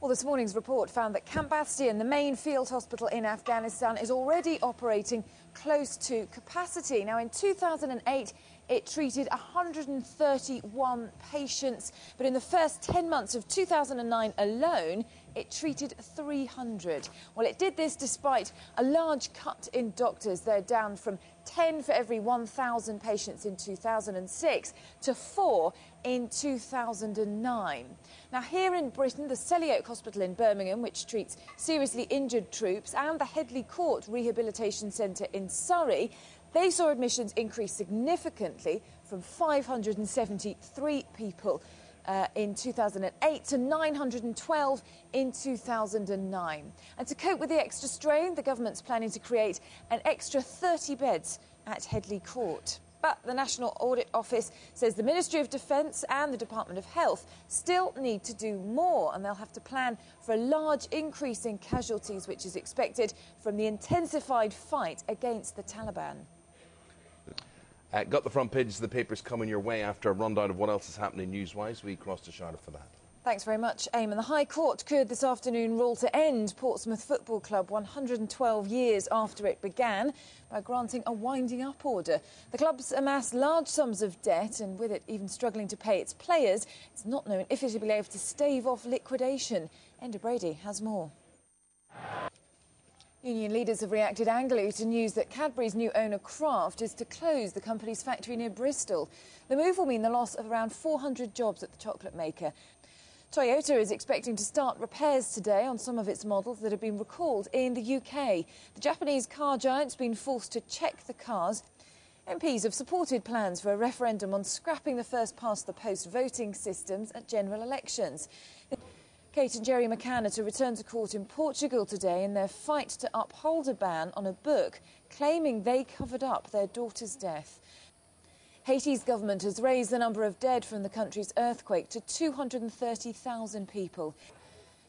Well, this morning's report found that Camp Bastion, the main field hospital in Afghanistan, is already operating close to capacity. Now, in 2008, it treated 131 patients, but in the first 10 months of 2009 alone, it treated 300. Well, it did this despite a large cut in doctors. They're down from 10 for every 1,000 patients in 2006 to 4 in 2009. Now, here in Britain, the Oak Hospital in Birmingham, which treats seriously injured troops, and the Headley Court Rehabilitation Centre in Surrey, they saw admissions increase significantly from 573 people in 2008 to 912 in 2009. And to cope with the extra strain, the government's planning to create an extra 30 beds at Headley Court. But the National Audit Office says the Ministry of Defence and the Department of Health still need to do more, and they'll have to plan for a large increase in casualties, which is expected from the intensified fight against the Taliban. Got the front pages of the papers coming your way after a rundown of what else is happening news-wise. We cross to Charlotte for that. Thanks very much, Eamon. The High Court could this afternoon rule to end Portsmouth Football Club 112 years after it began by granting a winding-up order. The club's amassed large sums of debt, and with it even struggling to pay its players, it's not known if it'll be able to stave off liquidation. Enda Brady has more. Union leaders have reacted angrily to news that Cadbury's new owner, Kraft, is to close the company's factory near Bristol. The move will mean the loss of around 400 jobs at the chocolate maker. Toyota is expecting to start repairs today on some of its models that have been recalled in the UK. The Japanese car giant's been forced to check the cars. MPs have supported plans for a referendum on scrapping the first-past-the-post voting systems at general elections. Kate and Jerry McCann are to return to court in Portugal today in their fight to uphold a ban on a book claiming they covered up their daughter's death. Haiti's government has raised the number of dead from the country's earthquake to 230,000 people.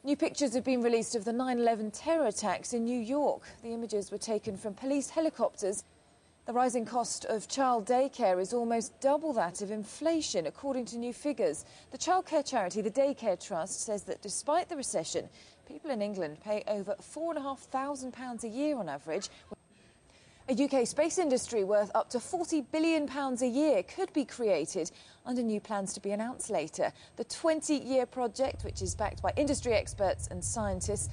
New pictures have been released of the 9/11 terror attacks in New York. The images were taken from police helicopters. The rising cost of child daycare is almost double that of inflation, according to new figures. The childcare charity, the Daycare Trust, says that despite the recession, people in England pay over £4,500 a year on average. A UK space industry worth up to £40 billion a year could be created under new plans to be announced later. The 20-year project, which is backed by industry experts and scientists,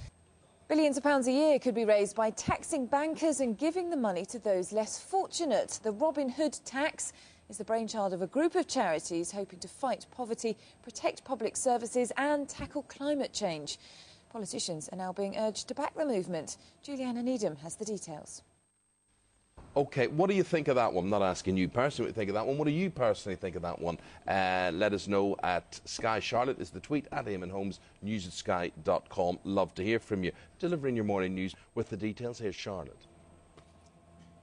billions of pounds a year could be raised by taxing bankers and giving the money to those less fortunate. The Robin Hood tax is the brainchild of a group of charities hoping to fight poverty, protect public services and tackle climate change. Politicians are now being urged to back the movement. Juliana Needham has the details. OK, what do you think of that one? I'm not asking you personally what you think of that one. What do you personally think of that one? Let us know at Sky. Charlotte is the tweet, at Eamon Holmes, news@sky.com. Love to hear from you. Delivering your morning news with the details. Here's Charlotte.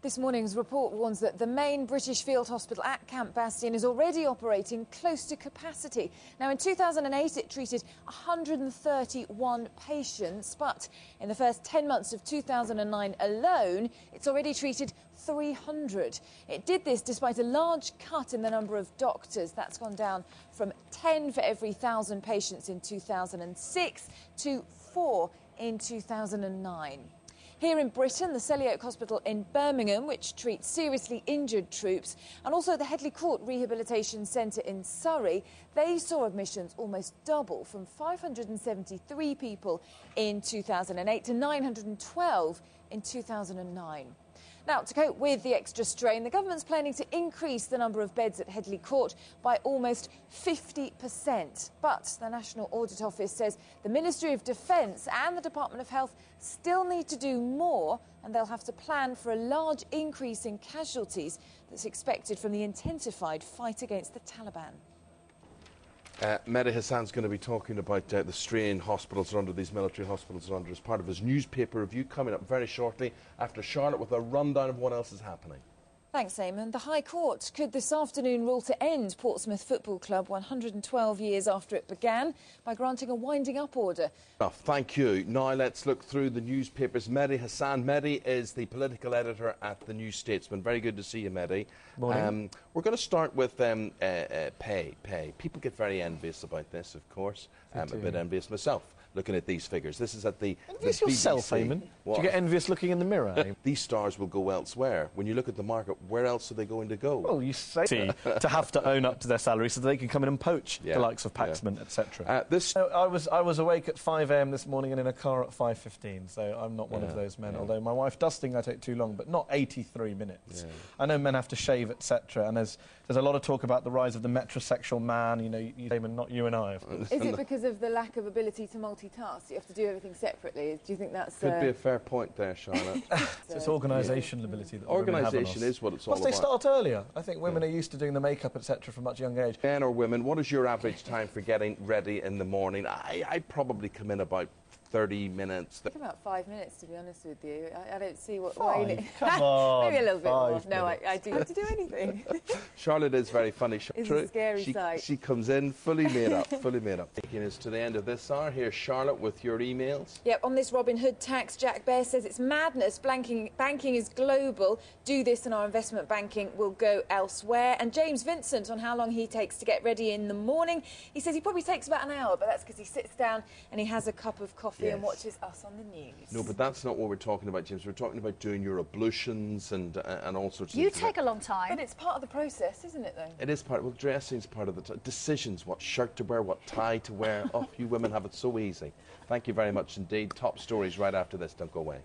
This morning's report warns that the main British field hospital at Camp Bastion is already operating close to capacity. Now, in 2008, it treated 131 patients, but in the first 10 months of 2009 alone, it's already treated 300. It did this despite a large cut in the number of doctors. That's gone down from 10 for every 1,000 patients in 2006 to 4 in 2009. Here in Britain, the Oak Hospital in Birmingham, which treats seriously injured troops, and also the Headley Court Rehabilitation Centre in Surrey, they saw admissions almost double from 573 people in 2008 to 912 in 2009. Now, to cope with the extra strain, the government's planning to increase the number of beds at Headley Court by almost 50%. But the National Audit Office says the Ministry of Defence and the Department of Health still need to do more, and they'll have to plan for a large increase in casualties that's expected from the intensified fight against the Taliban. Mehdi Hassan's going to be talking about the strain hospitals are under, these military hospitals are under, as part of his newspaper review coming up very shortly after Charlotte with a rundown of what else is happening. Thanks, Eamon. The High Court could this afternoon rule to end Portsmouth Football Club 112 years after it began by granting a winding-up order. Thank you. Now let's look through the newspapers. Mehdi Hassan. Mehdi is the political editor at the New Statesman. Very good to see you, Mehdi. Morning. We're going to start with pay. People get very envious about this, of course. I'm a bit envious myself. looking at these figures. This is at the Envious the yourself, BBC. Eamon. Do What? you get envious looking in the mirror, Eamon? These stars will go elsewhere. When you look at the market, where else are they going to go? Well, you say to have to own up to their salary so that they can come in and poach Yeah, the likes of yeah. Paxman, etc. I I was awake at 5 a.m. this morning and in a car at 5:15, so I'm not one of those men. Although my wife does think I take too long, but not 83 minutes. Yeah. I know men have to shave, etc. And there's a lot of talk about the rise of the metrosexual man. You know, Eamon, not you and I, of course. Is it because of the lack of ability to multitask? You have to do everything separately. Do you think that's... Could be a fair point there, Charlotte. It's organisational ability that Organisation is what it's all Plus, about. they start earlier. I think women are used to doing the makeup, etc., from a much younger age. Men or women, what is your average time for getting ready in the morning? I probably come in about 30 minutes. I think about 5 minutes, to be honest with you. I don't see what... Five? Come on. Maybe a little bit more. 5 No, minutes. I do have to do anything. Charlotte is very funny. It's a scary sight. She comes in fully made up, fully made up. Taking us to the end of this hour. Here's Charlotte with your emails. Yep, on this Robin Hood tax, Jack Bear says it's madness. Banking is global. Do this and our investment banking will go elsewhere. And James Vincent on how long he takes to get ready in the morning. He says he probably takes about an hour, but that's because he sits down and he has a cup of coffee and watches us on the news. No, but that's not what we're talking about, James. We're talking about doing your ablutions and all sorts of You things. take a long time. But it's part of the process, isn't it, though? It is part. Well, dressing's part of the decisions. What shirt to wear, what tie to wear. Oh, you women have it so easy. Thank you very much indeed. Top stories right after this. Don't go away.